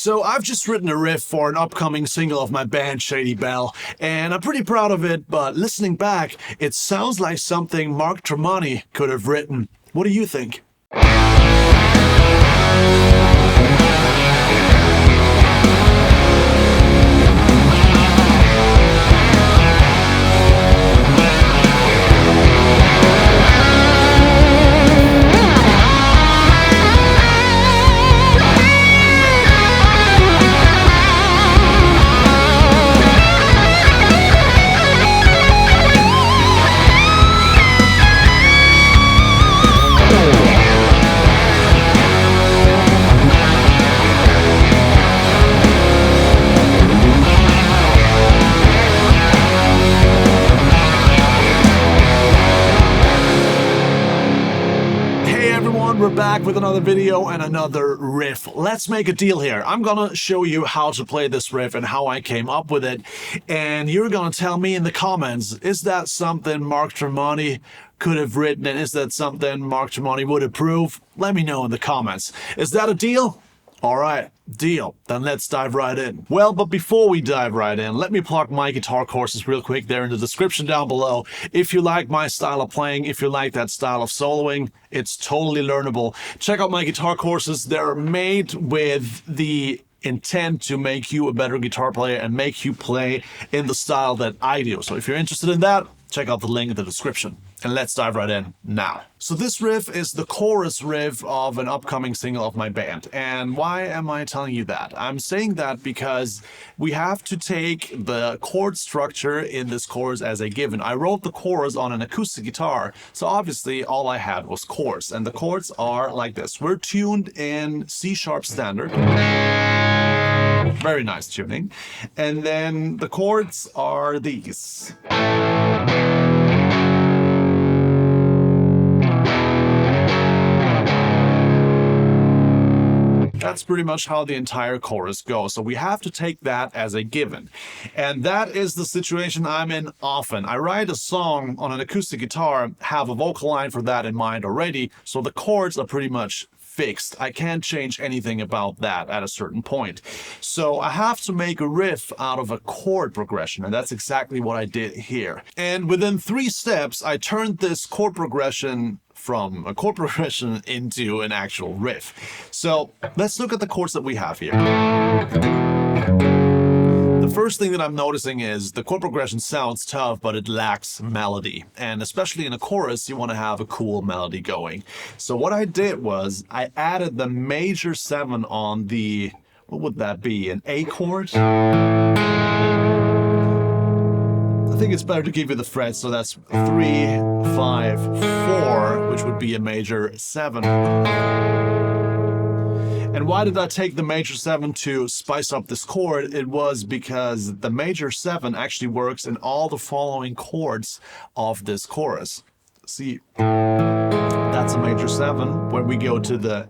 So I've just written a riff for an upcoming single of my band, Shady BELLE, and I'm pretty proud of it, but listening back, it sounds like something Mark Tremonti could have written. What do you think? We're back with another video and another riff. Let's make a deal here. I'm gonna show you how to play this riff and how I came up with it, and you're gonna tell me in the comments, is that something Mark Tremonti could have written, and is that something Mark Tremonti would approve? Let me know in the comments. Is that a deal? Alright, deal. Then let's dive right in. Well, but before we dive right in, let me plug my guitar courses real quick. They're in the description down below. If you like my style of playing, if you like that style of soloing, it's totally learnable. Check out my guitar courses. They're made with the intent to make you a better guitar player and make you play in the style that I do. So if you're interested in that, check out the link in the description. And let's dive right in now. So this riff is the chorus riff of an upcoming single of my band. And why am I telling you that? I'm saying that because we have to take the chord structure in this chorus as a given. I wrote the chorus on an acoustic guitar, so obviously all I had was chords. And the chords are like this. We're tuned in C# standard. Very nice tuning. And then the chords are these. That's pretty much how the entire chorus goes. So we have to take that as a given. And that is the situation I'm in often. I write a song on an acoustic guitar, have a vocal line for that in mind already, so the chords are pretty much fixed. I can't change anything about that at a certain point. So I have to make a riff out of a chord progression, and that's exactly what I did here. And within 3 steps, I turned this chord progression from a chord progression into an actual riff. So let's look at the chords that we have here. The first thing that I'm noticing is the chord progression sounds tough, but it lacks melody. And especially in a chorus, you want to have a cool melody going. So what I did was I added the major 7 on the, what would that be, an A chord? I think it's better to give you the frets, so that's 3, 5, 4, which would be a major 7. And why did I take the major 7 to spice up this chord? It was because the major 7 actually works in all the following chords of this chorus. See, that's a major 7. When we go to the,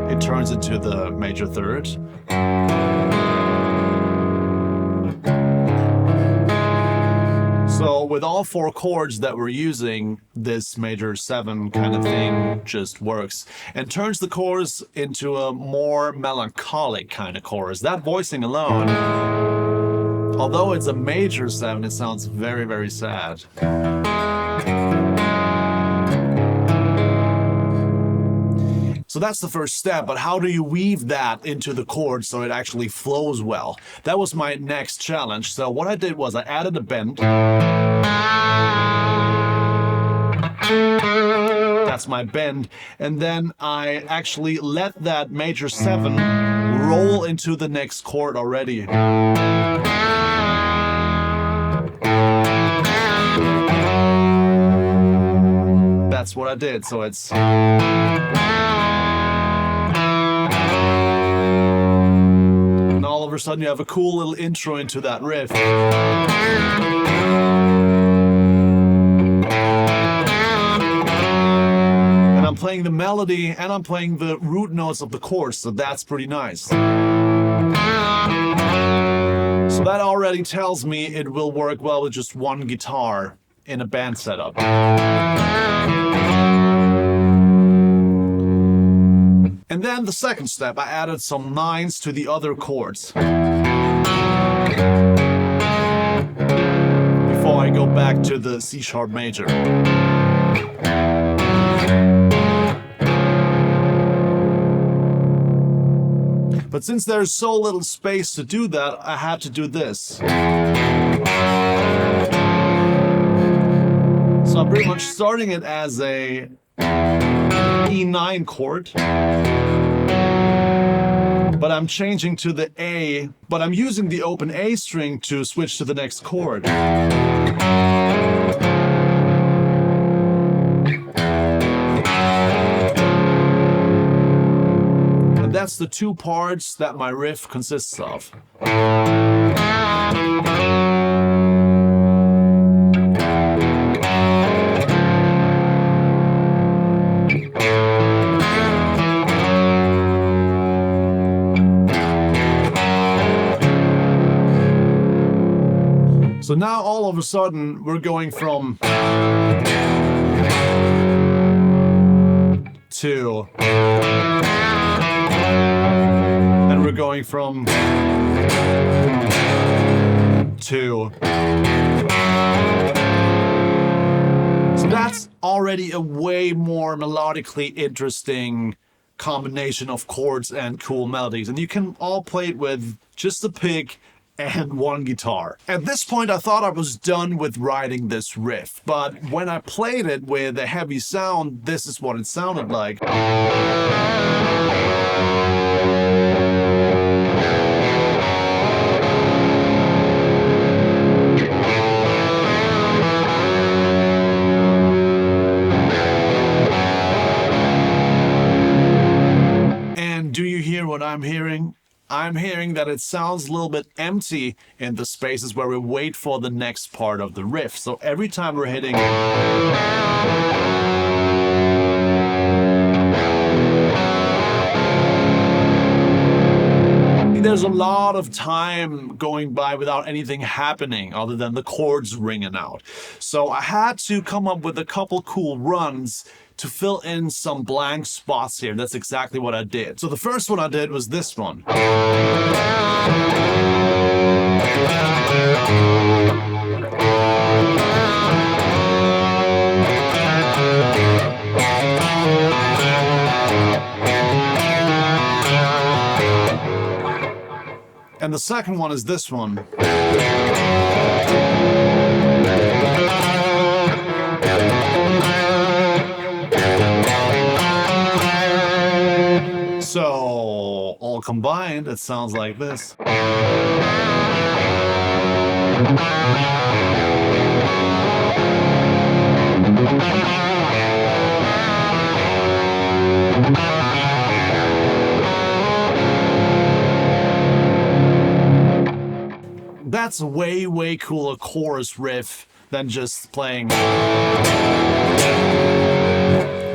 it turns into the major 3rd. So with all 4 chords that we're using, this major 7 kind of thing just works and turns the chorus into a more melancholic kind of chorus. That voicing alone, although it's a major 7, it sounds very, very sad. So that's the first step, but how do you weave that into the chords so it actually flows well? That was my next challenge. So what I did was I added a bend. That's my bend. And then I actually let that major 7 roll into the next chord already. That's what I did. So it's... all of a sudden you have a cool little intro into that riff. And I'm playing the melody and I'm playing the root notes of the chorus, so that's pretty nice. So that already tells me it will work well with just one guitar in a band setup. And then the second step, I added some nines to the other chords. Before I go back to the C sharp major. But since there's so little space to do that, I had to do this. So I'm pretty much starting it as a E9 chord, but I'm changing to the A, but I'm using the open A string to switch to the next chord. And that's the two parts that my riff consists of. So now all of a sudden we're going from to, and we're going from to. So that's already a way more melodically interesting combination of chords and cool melodies, and you can all play it with just a pick and one guitar. At this point, I thought I was done with writing this riff, but when I played it with a heavy sound, this is what it sounded like. And do you hear what I'm hearing? I'm hearing that it sounds a little bit empty in the spaces where we wait for the next part of the riff. So every time we're hitting, there's a lot of time going by without anything happening other than the chords ringing out. So I had to come up with a couple cool runs to fill in some blank spots here. That's exactly what I did. So the first one I did was this one. And the second one is this one. So, all combined, it sounds like this. That's a way cooler chorus riff than just playing,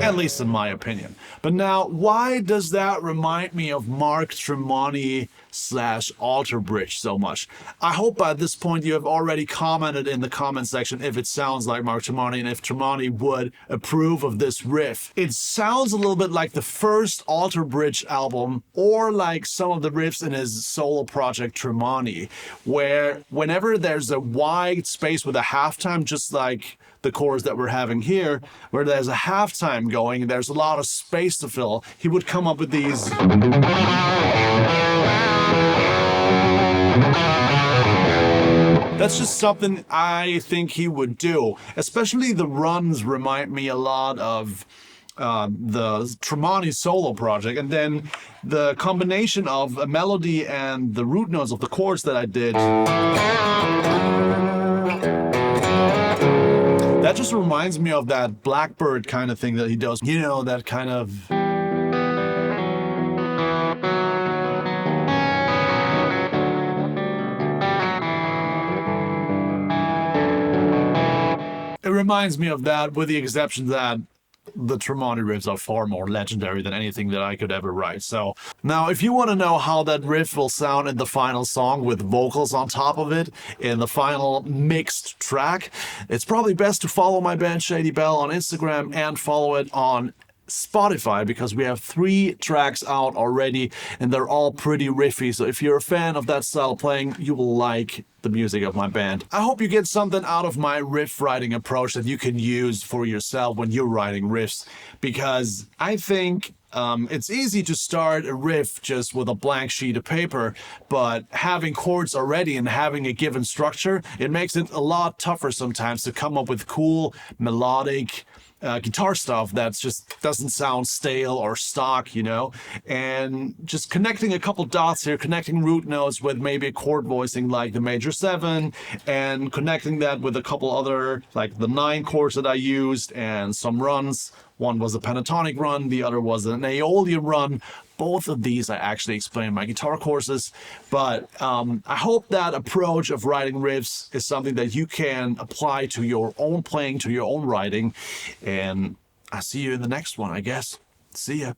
at least in my opinion. But now, why does that remind me of Mark Tremonti / Alter Bridge so much? I hope by this point you have already commented in the comment section if it sounds like Mark Tremonti and if Tremonti would approve of this riff. It sounds a little bit like the first Alter Bridge album, or like some of the riffs in his solo project Tremonti, where whenever there's a wide space with a halftime, just like the chorus that we're having here, where there's a halftime going, there's a lot of space to fill, he would come up with these. That's just something I think he would do. Especially the runs remind me a lot of the Tremonti solo project, and then the combination of a melody and the root notes of the chords that I did. That just reminds me of that Blackbird kind of thing that he does. You know, that kind of... It reminds me of that, with the exception that the Tremonti riffs are far more legendary than anything that I could ever write. So now, if you want to know how that riff will sound in the final song with vocals on top of it in the final mixed track, it's probably best to follow my band Shady BELLE on Instagram and follow it on Spotify, because we have 3 tracks out already and they're all pretty riffy. So if you're a fan of that style of playing, you will like the music of my band. I hope you get something out of my riff writing approach that you can use for yourself when you're writing riffs, because I think it's easy to start a riff just with a blank sheet of paper, but having chords already and having a given structure, it makes it a lot tougher sometimes to come up with cool melodic guitar stuff that just doesn't sound stale or stock, you know. And just connecting a couple dots here, connecting root notes with maybe a chord voicing like the major 7, and connecting that with a couple other, like the 9 chords that I used and some runs. One was a pentatonic run, the other was an Aeolian run. Both of these I actually explain in my guitar courses, but I hope that approach of writing riffs is something that you can apply to your own playing, to your own writing, and I'll see you in the next one, I guess. See ya.